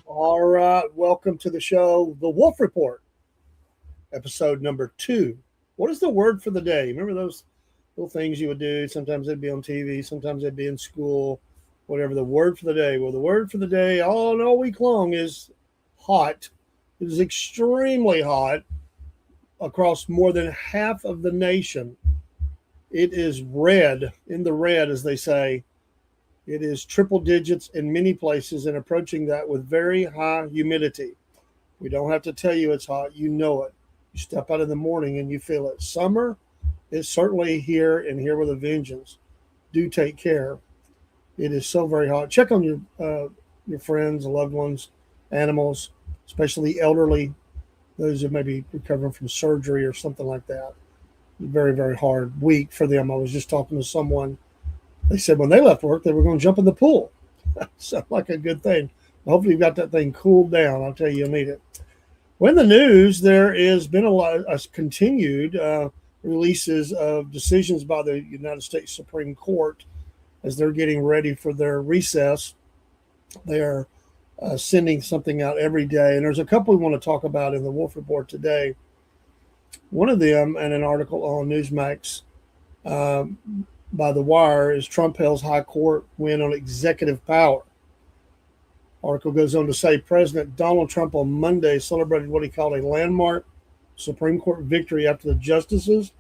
All right, welcome to the show, The Wolf Report, episode number 2. What is the word for the day? Remember those little things you would do? Sometimes they'd be on TV, sometimes they'd be in school, whatever. The word for the day. Well, the word for the day all week long is hot. It is extremely hot across more than half of the nation. It is red, in the red, as they say. It is triple digits in many places and approaching that with very high humidity. We don't have to tell you it's hot. You know it. You step out in the morning and you feel it. Summer is certainly here and here with a vengeance. Do take care. It is so very hot. Check on your friends, loved ones, animals, especially the elderly, those who may be recovering from surgery or something like that. Very, very hard week for them. I was just talking to someone. They said when they left work, they were going to jump in the pool. Sounds like a good thing. Hopefully you've got that thing cooled down. I'll tell you, you'll need it. Well, in the news, there has been a lot of continued releases of decisions by the United States Supreme Court as they're getting ready for their recess. They are sending something out every day. And there's a couple we want to talk about in the Wolf Report today. One of them, in an article on Newsmax, by The Wire, is Trump hails high court win on executive power. Article goes on to say President Donald Trump on Monday celebrated what he called a landmark Supreme Court victory after the justices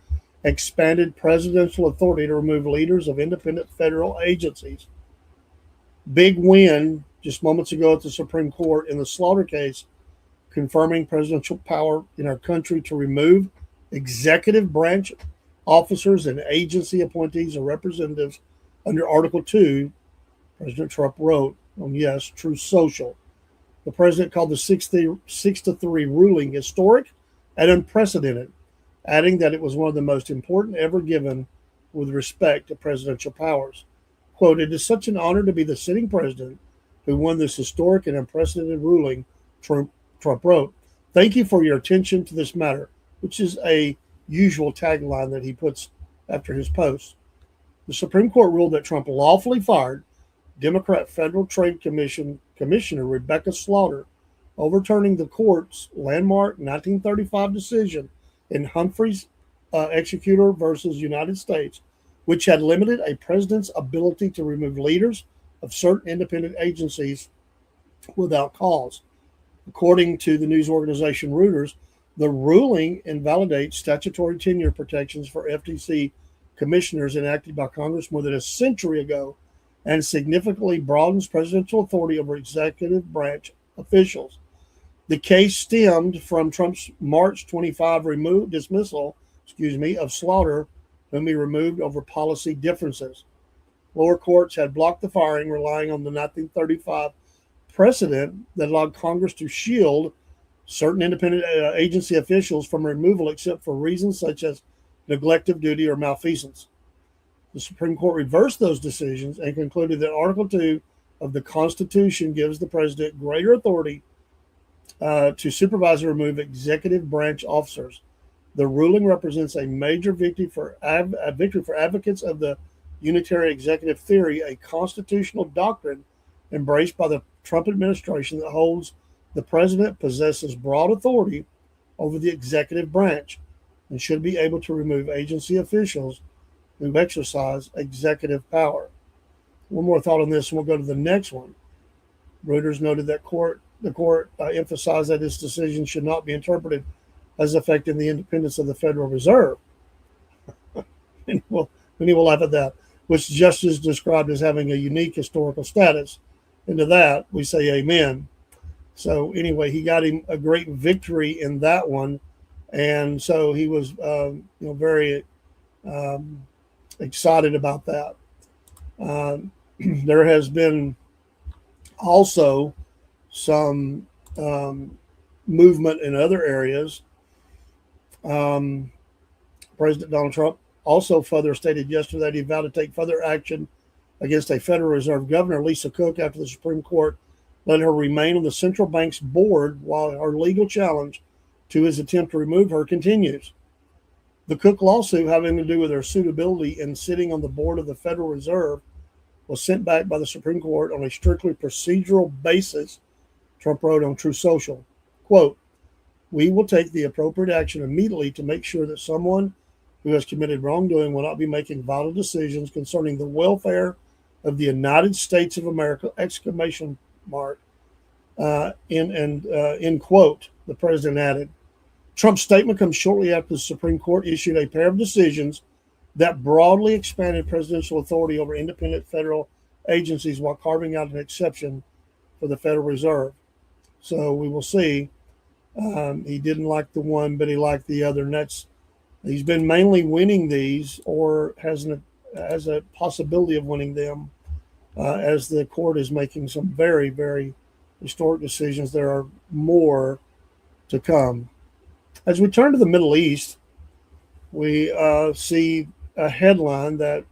expanded presidential authority to remove leaders of independent federal agencies. Big win just moments ago at the Supreme Court in the Slaughter case, confirming presidential power in our country to remove executive branch officers and agency appointees or representatives under Article 2, President Trump wrote on Yes, Truth Social. The president called the 6-3 ruling historic and unprecedented, adding that it was one of the most important ever given with respect to presidential powers. Quote, "It is such an honor to be the sitting president who won this historic and unprecedented ruling," Trump wrote. "Thank you for your attention to this matter," which is a usual tagline that he puts after his post. The Supreme Court ruled that Trump lawfully fired Democrat Federal Trade Commission Commissioner Rebecca Slaughter, overturning the court's landmark 1935 decision in Humphreys Executor versus United States, which had limited a president's ability to remove leaders of certain independent agencies without cause. According to the news organization Reuters, the ruling invalidates statutory tenure protections for FTC commissioners enacted by Congress more than a century ago and significantly broadens presidential authority over executive branch officials. The case stemmed from Trump's March 25 dismissal of Slaughter, whom he removed over policy differences. Lower courts had blocked the firing, relying on the 1935 precedent that allowed Congress to shield certain independent agency officials from removal except for reasons such as neglect of duty or malfeasance. The Supreme Court reversed those decisions and concluded that Article 2 of the Constitution gives the president greater authority to supervise and remove executive branch officers. The ruling represents a major victory for advocates of the unitary executive theory, a constitutional doctrine embraced by the Trump administration that holds the president possesses broad authority over the executive branch and should be able to remove agency officials who exercise executive power. One more thought on this, and we'll go to the next one. Reuters noted that court the court emphasized that this decision should not be interpreted as affecting the independence of the Federal Reserve. And many will laugh at that, which justice described as having a unique historical status. And to that, we say amen. So anyway, he got him a great victory in that one. And so he was, very excited about that. There has been also some movement in other areas. President Donald Trump also further stated yesterday that he vowed to take further action against a Federal Reserve Governor, Lisa Cook, after the Supreme Court let her remain on the central bank's board while her legal challenge to his attempt to remove her continues. The Cook lawsuit, having to do with her suitability in sitting on the board of the Federal Reserve, was sent back by the Supreme Court on a strictly procedural basis, Trump wrote on Truth Social. Quote, "We will take the appropriate action immediately to make sure that someone who has committed wrongdoing will not be making vital decisions concerning the welfare of the United States of America, exclamation mark, end quote," the president added. Trump's statement comes shortly after the Supreme Court issued a pair of decisions that broadly expanded presidential authority over independent federal agencies while carving out an exception for the Federal Reserve. So we will see. He didn't like the one, but he liked the other. And he's been mainly winning these, or has a possibility of winning them, as the court is making some very, very historic decisions. There are more to come. As we turn to the Middle East, we see a headline that,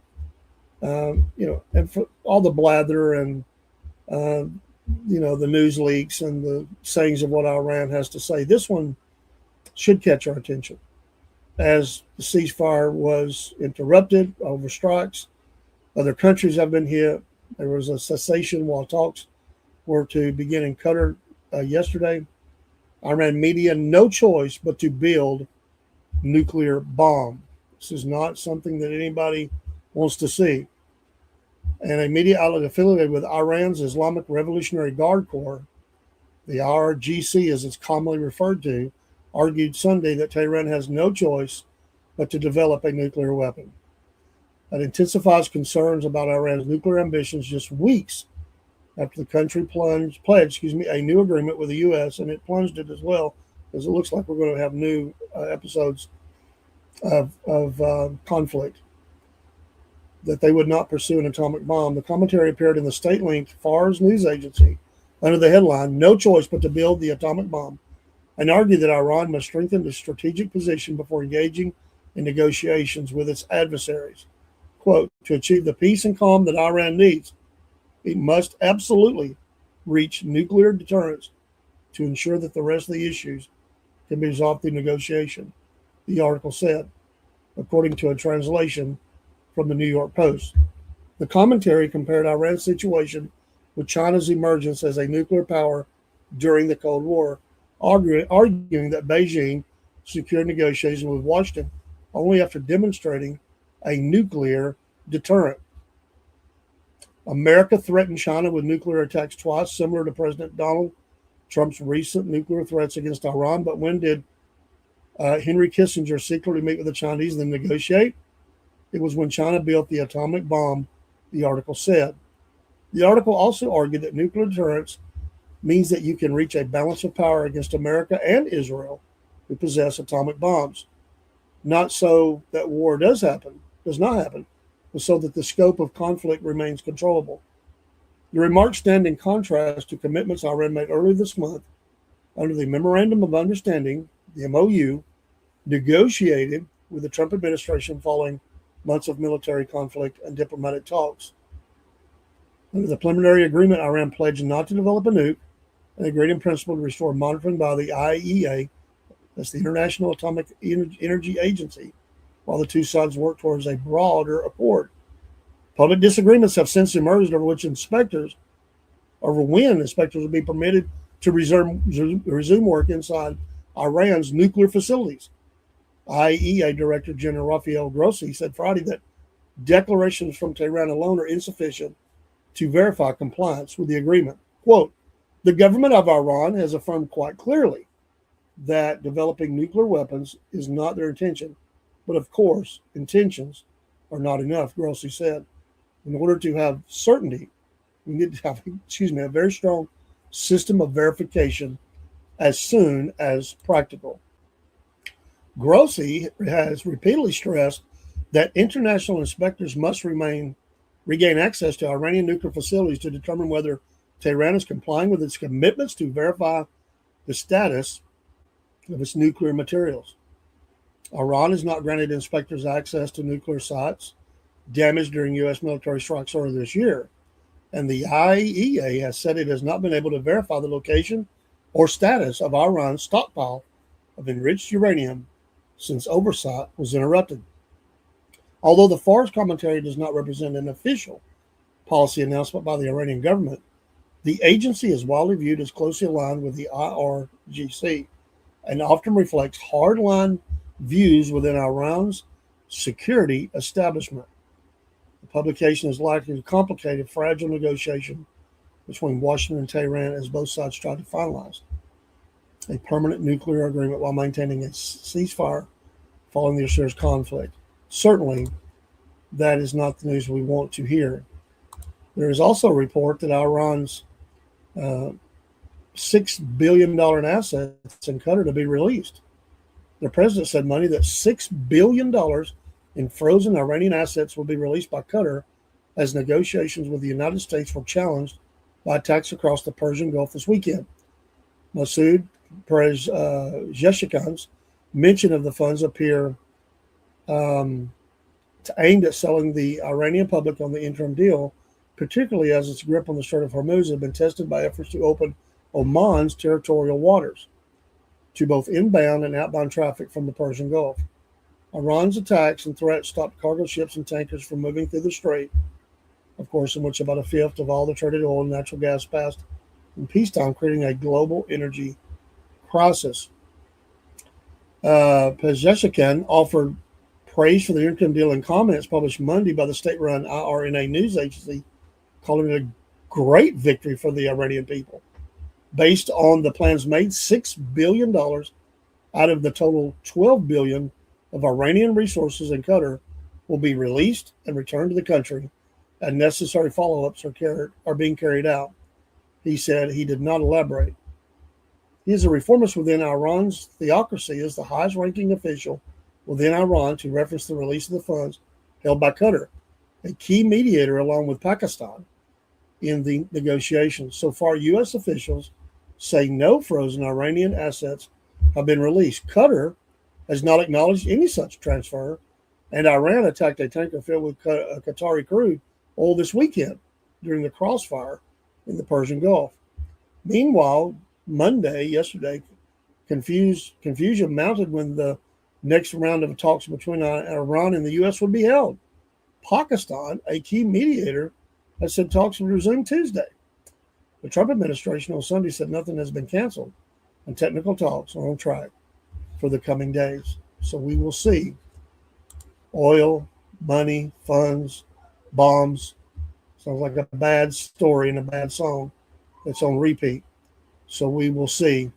and for all the blather and, the news leaks and the sayings of what Iran has to say, this one should catch our attention. As the ceasefire was interrupted over strikes, other countries have been hit. There was a cessation while talks were to begin in Qatar yesterday. Iran media no choice but to build nuclear bomb. This is not something that anybody wants to see. And a media outlet affiliated with Iran's Islamic Revolutionary Guard Corps, the IRGC as it's commonly referred to, argued Sunday that Tehran has no choice but to develop a nuclear weapon. That intensifies concerns about Iran's nuclear ambitions just weeks after the country pledged a new agreement with the U.S., and it plunged it as well, because it looks like we're going to have new episodes of conflict, that they would not pursue an atomic bomb. The commentary appeared in the state-linked Fars news agency under the headline, "No Choice But to Build the Atomic Bomb," and argued that Iran must strengthen its strategic position before engaging in negotiations with its adversaries. Quote, "To achieve the peace and calm that Iran needs, it must absolutely reach nuclear deterrence to ensure that the rest of the issues can be resolved through negotiation," the article said, according to a translation from the New York Post. The commentary compared Iran's situation with China's emergence as a nuclear power during the Cold War, arguing that Beijing secured negotiations with Washington only after demonstrating a nuclear deterrent. America threatened China with nuclear attacks twice, similar to President Donald Trump's recent nuclear threats against Iran. But when did Henry Kissinger secretly meet with the Chinese and then negotiate? It was when China built the atomic bomb, the article said. The article also argued that nuclear deterrence means that you can reach a balance of power against America and Israel, who possess atomic bombs. Not so that war does not happen, but so that the scope of conflict remains controllable. The remarks stand in contrast to commitments Iran made earlier this month under the Memorandum of Understanding, the MOU, negotiated with the Trump administration following months of military conflict and diplomatic talks. Under the preliminary agreement, Iran pledged not to develop a nuke and agreed in principle to restore monitoring by the IAEA, that's the International Atomic Energy Agency, while the two sides work towards a broader accord. Public disagreements have since emerged over when inspectors will be permitted to resume work inside Iran's nuclear facilities. IAEA Director General Rafael Grossi said Friday that declarations from Tehran alone are insufficient to verify compliance with the agreement. Quote, The government of Iran has affirmed quite clearly that developing nuclear weapons is not their intention. But of course, intentions are not enough, Grossi said. In order to have certainty, we need to have, a very strong system of verification as soon as practical. Grossi has repeatedly stressed that international inspectors must regain access to Iranian nuclear facilities to determine whether Tehran is complying with its commitments to verify the status of its nuclear materials. Iran has not granted inspectors access to nuclear sites damaged during U.S. military strikes earlier this year, and the IAEA has said it has not been able to verify the location or status of Iran's stockpile of enriched uranium since oversight was interrupted. Although the FAR's commentary does not represent an official policy announcement by the Iranian government, the agency is widely viewed as closely aligned with the IRGC and often reflects hardline views within Iran's security establishment. The publication is likely to complicate a fragile negotiation between Washington and Tehran as both sides try to finalize a permanent nuclear agreement while maintaining a ceasefire following the Assur's conflict. Certainly, that is not the news we want to hear. There is also a report that Iran's $6 billion in assets in Qatar to be released. The president said Monday that $6 billion in frozen Iranian assets will be released by Qatar as negotiations with the United States were challenged by attacks across the Persian Gulf this weekend. Masoud Pezeshkian's mention of the funds appear aimed at selling the Iranian public on the interim deal, particularly as its grip on the Strait of Hormuz had been tested by efforts to open Oman's territorial waters to both inbound and outbound traffic from the Persian Gulf. Iran's attacks and threats stopped cargo ships and tankers from moving through the strait, of course, in which about a fifth of all the traded oil and natural gas passed in peacetime, creating a global energy crisis. Pezeshkian offered praise for the interim deal in comments published Monday by the state-run IRNA news agency, calling it a great victory for the Iranian people. Based on the plans made, $6 billion out of the total $12 billion of Iranian resources in Qatar will be released and returned to the country, and necessary follow-ups are being carried out. He said he did not elaborate. He is a reformist within Iran's theocracy, as the highest-ranking official within Iran to reference the release of the funds held by Qatar, a key mediator along with Pakistan in the negotiations. So far, U.S. officials say no frozen Iranian assets have been released. Qatar has not acknowledged any such transfer, and Iran attacked a tanker filled with Qatari crude oil this weekend during the crossfire in the Persian Gulf. Meanwhile, yesterday, confusion mounted when the next round of talks between Iran and the U.S. would be held. Pakistan, a key mediator, has said talks will resume Tuesday. The Trump administration on Sunday said nothing has been canceled, and technical talks are on track for the coming days. So we will see oil, money, funds, bombs. Sounds like a bad story and a bad song that's on repeat. So we will see,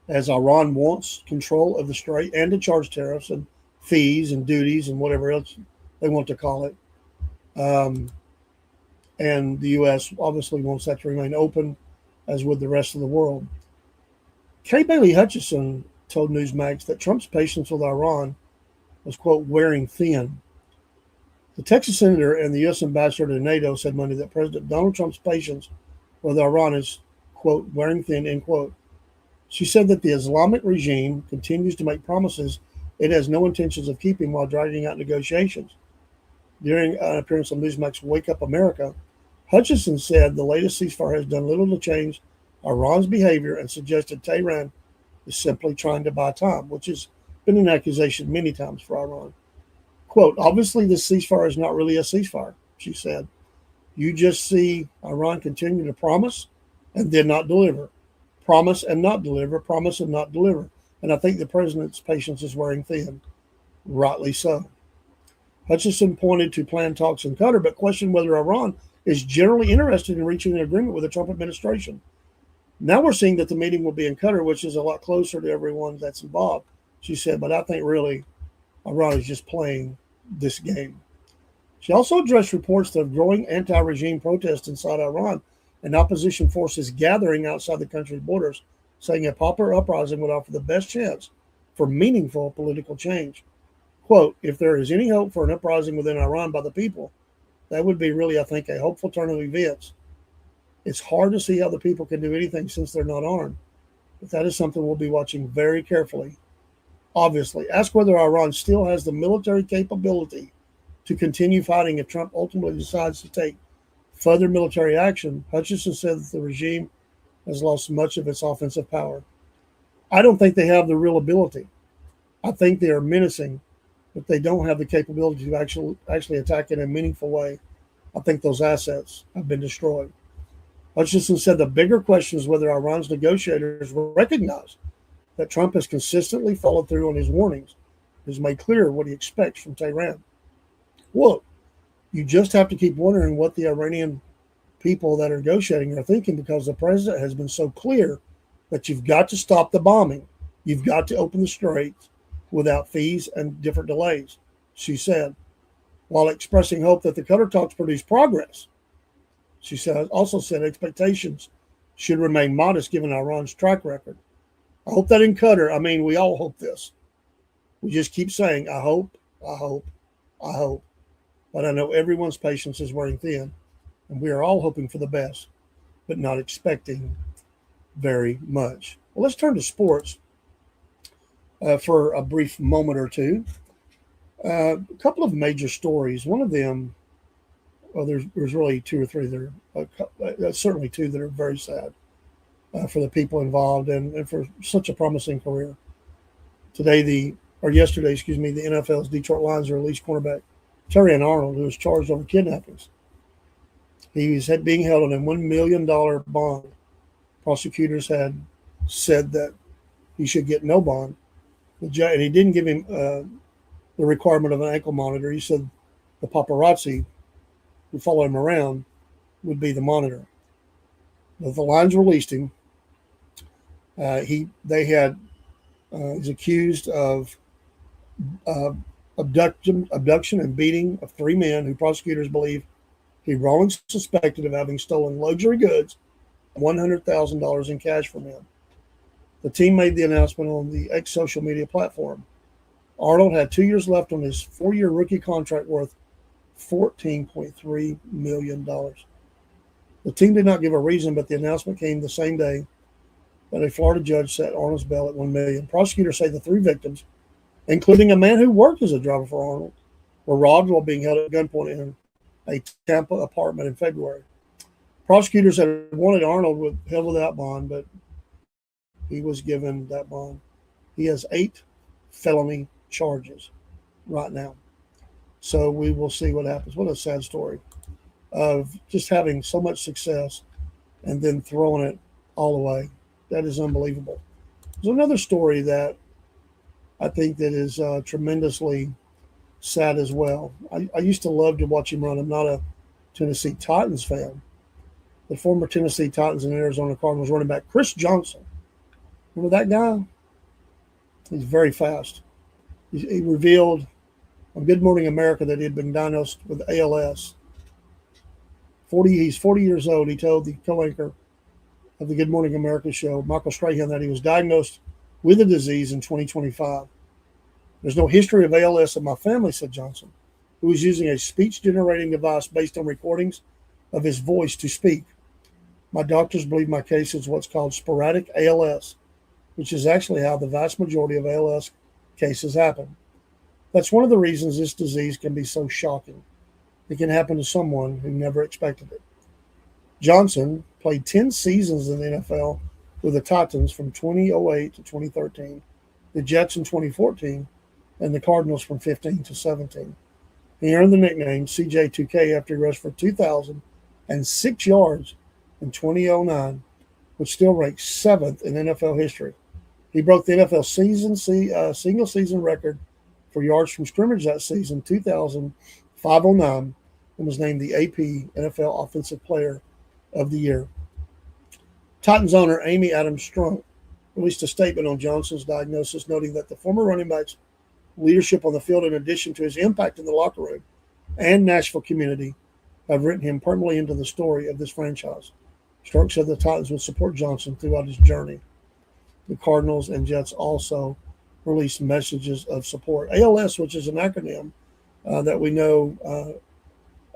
as Iran wants control of the strait and to charge tariffs and fees and duties and whatever else they want to call it. And the U.S. obviously wants that to remain open, as would the rest of the world. Kay Bailey Hutchison told Newsmax that Trump's patience with Iran was, quote, wearing thin. The Texas senator and the U.S. ambassador to NATO said Monday that President Donald Trump's patience with Iran is, quote, wearing thin, end quote. She said that the Islamic regime continues to make promises it has no intentions of keeping while dragging out negotiations. During an appearance on Newsmax Wake Up America, Hutchison said the latest ceasefire has done little to change Iran's behavior and suggested Tehran is simply trying to buy time, which has been an accusation many times for Iran. Quote, obviously this ceasefire is not really a ceasefire, she said. You just see Iran continue to promise and then not deliver. Promise and not deliver, promise and not deliver. And I think the president's patience is wearing thin, rightly so. Hutchison pointed to planned talks in Qatar, but questioned whether Iran is generally interested in reaching an agreement with the Trump administration. Now we're seeing that the meeting will be in Qatar, which is a lot closer to everyone that's involved. She said, but I think really Iran is just playing this game. She also addressed reports of growing anti-regime protests inside Iran and opposition forces gathering outside the country's borders, saying a popular uprising would offer the best chance for meaningful political change. Quote, if there is any hope for an uprising within Iran by the people, that would be really, I think, a hopeful turn of events. It's hard to see how the people can do anything since they're not armed, but that is something we'll be watching very carefully. Obviously, ask whether Iran still has the military capability to continue fighting if Trump ultimately decides to take further military action. Hutchinson said that the regime has lost much of its offensive power. I don't think they have the real ability. I think they are menacing, but they don't have the capability to actually attack in a meaningful way. I think those assets have been destroyed. Hutchinson said the bigger question is whether Iran's negotiators recognize that Trump has consistently followed through on his warnings, has made clear what he expects from Tehran. Look, you just have to keep wondering what the Iranian people that are negotiating are thinking, because the president has been so clear that you've got to stop the bombing. You've got to open the straits without fees and different delays, she said, while expressing hope that the Qatar talks produce progress. She also said expectations should remain modest given Iran's track record. I hope that in Qatar, we all hope this. We just keep saying, I hope, I hope, I hope. But I know everyone's patience is wearing thin, and we are all hoping for the best, but not expecting very much. Well, let's turn to sports for a brief moment or two. A couple of major stories. One of them, well, there's really two or three that are, certainly two that are very sad for the people involved and for such a promising career. Yesterday, the NFL's Detroit Lions released cornerback Terrion Arnold, who was charged over kidnappings. He was being held on a $1 million bond. Prosecutors had said that he should get no bond. And he didn't give him the requirement of an ankle monitor. He said the paparazzi who follow him around would be the monitor. But the Lions released him. He's accused of abduction and beating of three men who prosecutors believe he wrongly suspected of having stolen luxury goods and $100,000 in cash from him. The team made the announcement on the X social media platform. Arnold had 2 years left on his 4-year rookie contract worth $14.3 million. The team did not give a reason, but the announcement came the same day that a Florida judge set Arnold's bail at $1 million. Prosecutors say the three victims, including a man who worked as a driver for Arnold, were robbed while being held at gunpoint in a Tampa apartment in February. Prosecutors had wanted Arnold held without bond, but he was given that bond. He has 8 felony charges right now. So we will see what happens. What a sad story of just having so much success and then throwing it all away. That is unbelievable. There's another story that I think that is tremendously sad as well. I used to love to watch him run. I'm not a Tennessee Titans fan. The former Tennessee Titans and Arizona Cardinals running back Chris Johnson. Remember that guy? He's very fast. He revealed on Good Morning America that he had been diagnosed with ALS. He's 40 years old. He told the co-anchor of the Good Morning America show, Michael Strahan, that he was diagnosed with the disease in 2025. There's no history of ALS in my family, said Johnson, who was using a speech-generating device based on recordings of his voice to speak. My doctors believe my case is what's called sporadic ALS, which is actually how the vast majority of ALS cases happen. That's one of the reasons this disease can be so shocking. It can happen to someone who never expected it. Johnson played 10 seasons in the NFL with the Titans from 2008 to 2013, the Jets in 2014, and the Cardinals from 15 to 17. He earned the nickname CJ2K after he rushed for 2,006 yards in 2009, which still ranks 7th in NFL history. He broke the NFL single season record for yards from scrimmage that season, 2,509, and was named the AP NFL Offensive Player of the Year. Titans owner Amy Adams Strunk released a statement on Johnson's diagnosis, noting that the former running back's leadership on the field, in addition to his impact in the locker room and Nashville community, have written him permanently into the story of this franchise. Strunk said the Titans would support Johnson throughout his journey. The Cardinals and Jets also released messages of support. ALS, which is an acronym that we know,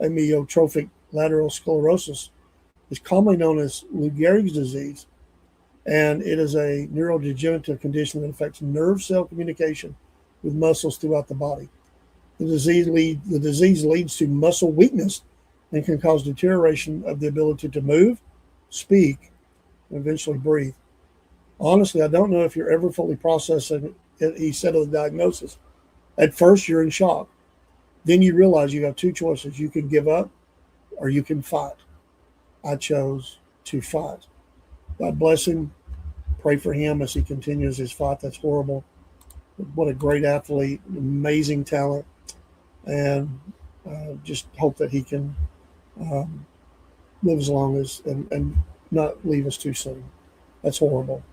amyotrophic lateral sclerosis, is commonly known as Lou Gehrig's disease, and it is a neurodegenerative condition that affects nerve cell communication with muscles throughout the body. The disease leads to muscle weakness and can cause deterioration of the ability to move, speak, and eventually breathe. Honestly, I don't know if you're ever fully processing it, he said of the diagnosis. At first, you're in shock. Then you realize you have two choices. You can give up or you can fight. I chose to fight. God bless him. Pray for him as he continues his fight. That's horrible. What a great athlete, amazing talent, and just hope that he can live as long as and not leave us too soon. That's horrible.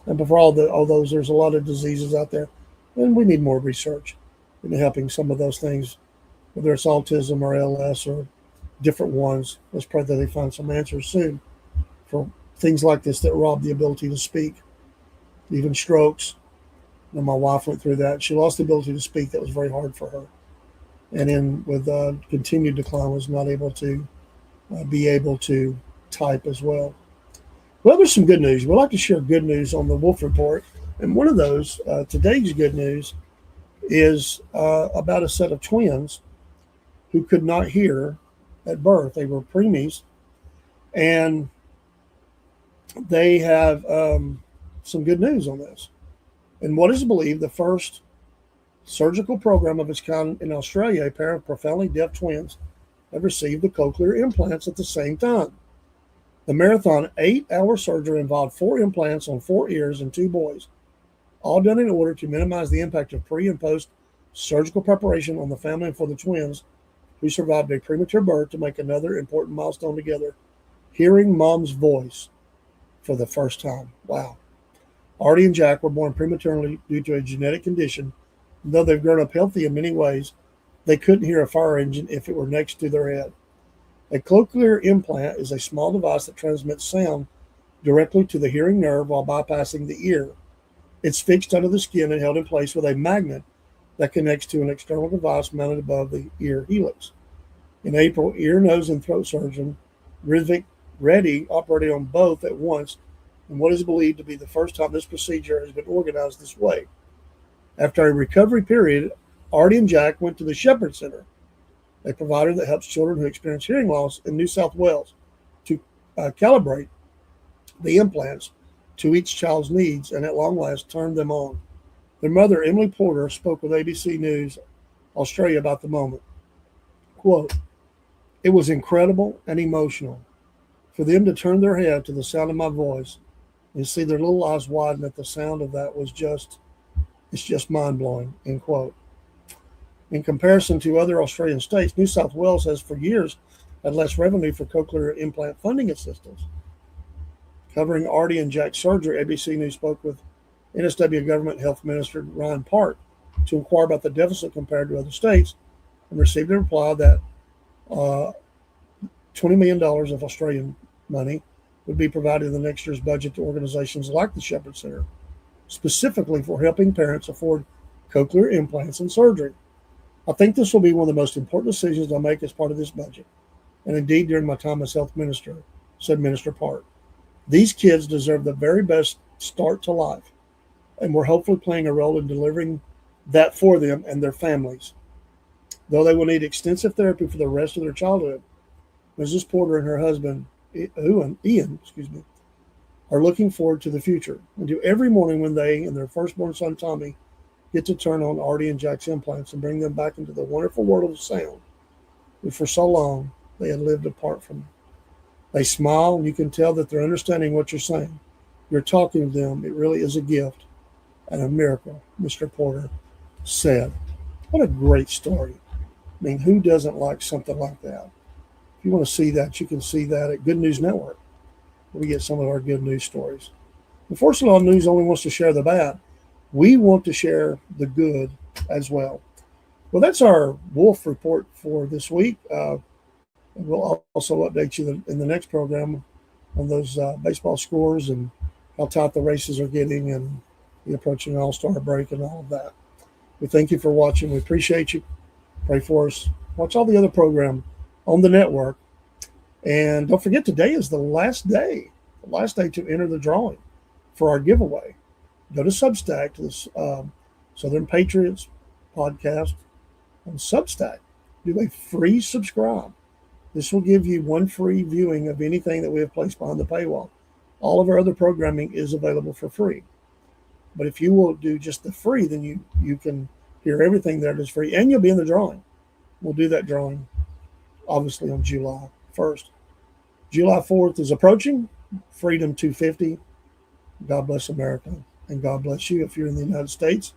And for all those, there's a lot of diseases out there, and we need more research in helping some of those things, whether it's autism or ALS or different ones. Let's pray that they find some answers soon for things like this that rob the ability to speak, even strokes. My wife went through that. She lost the ability to speak. That was very hard for her. And then with continued decline, was not able to be able to type as well. Well, there's some good news. We'd like to share good news on the Wolf Report. And one of those, today's good news, is about a set of twins who could not hear at birth. They were preemies, and they have some good news on this. And what is believed the first surgical program of its kind in Australia, a pair of profoundly deaf twins have received the cochlear implants at the same time. The marathon 8-hour surgery involved 4 implants on 4 ears in 2 boys, all done in order to minimize the impact of pre- and post-surgical preparation on the family and for the twins who survived a premature birth to make another important milestone together, hearing mom's voice for the first time. Wow. Artie and Jack were born prematurely due to a genetic condition. Though they've grown up healthy in many ways, they couldn't hear a fire engine if it were next to their head. A cochlear implant is a small device that transmits sound directly to the hearing nerve while bypassing the ear. It's fixed under the skin and held in place with a magnet that connects to an external device mounted above the ear helix. In April, ear, nose, and throat surgeon Ritwik Reddy operated on both at once in what is believed to be the first time this procedure has been organized this way. After a recovery period, Artie and Jack went to the Shepherd Center, a provider that helps children who experience hearing loss in New South Wales, to calibrate the implants to each child's needs and at long last turn them on. Their mother, Emily Porter, spoke with ABC News Australia about the moment. Quote, "It was incredible and emotional for them to turn their head to the sound of my voice and see their little eyes widen at the sound of that it's just mind-blowing," end quote. In comparison to other Australian states, New South Wales has for years had less revenue for cochlear implant funding assistance. Covering Artie and Jack's surgery, ABC News spoke with NSW Government Health Minister Ryan Park to inquire about the deficit compared to other states, and received a reply that $20 million of Australian money would be provided in the next year's budget to organizations like the Shepherd Center, specifically for helping parents afford cochlear implants and surgery. "I think this will be one of the most important decisions I make as part of this budget, and indeed during my time as health minister," said Minister Park. "These kids deserve the very best start to life, and we're hopefully playing a role in delivering that for them and their families. Though they will need extensive therapy for the rest of their childhood, Mrs. Porter and her husband, Ian, are looking forward to the future and to every morning when they and their firstborn son, Tommy, get to turn on Artie and Jack's implants and bring them back into the wonderful world of sound that for so long they had lived apart from. They smile, and you can tell that they're understanding what you're saying. You're talking to them. It really is a gift and a miracle," Mr. Porter said. What a great story. I mean, who doesn't like something like that? If you want to see that, you can see that at Good News Network. we get some of our good news stories. Unfortunately, Law News only wants to share the bad. We want to share the good as well. Well, that's our Wolf Report for this week. We'll also update you in the next program on those baseball scores and how tight the races are getting and the approaching All-Star break and all of that. We thank you for watching. We appreciate you. Pray for us. Watch all the other program on the network. And don't forget, today is the last day to enter the drawing for our giveaway. Go to Substack, to this Southern Patriots podcast on Substack. Do a free subscribe. This will give you one free viewing of anything that we have placed behind the paywall. All of our other programming is available for free. But if you will do just the free, then you can hear everything there that is free, and you'll be in the drawing. We'll do that drawing, obviously, on July 1st. July 4th is approaching. Freedom 250. God bless America, and God bless you if you're in the United States.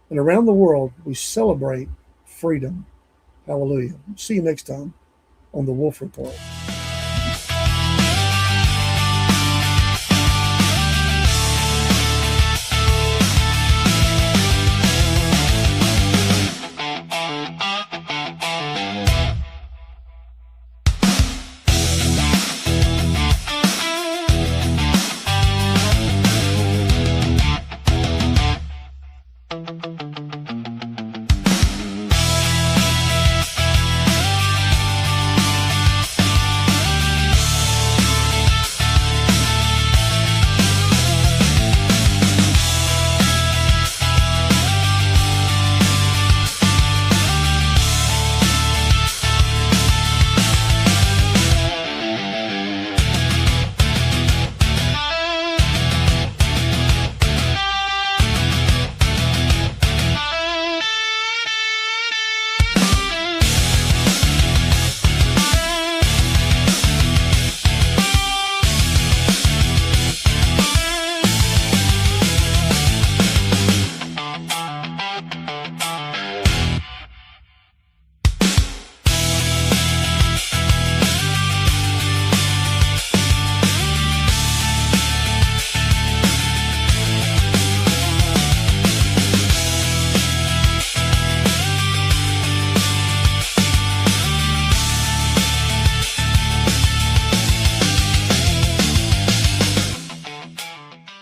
And around the world, we celebrate freedom. Hallelujah. See you next time on the Wolf Report.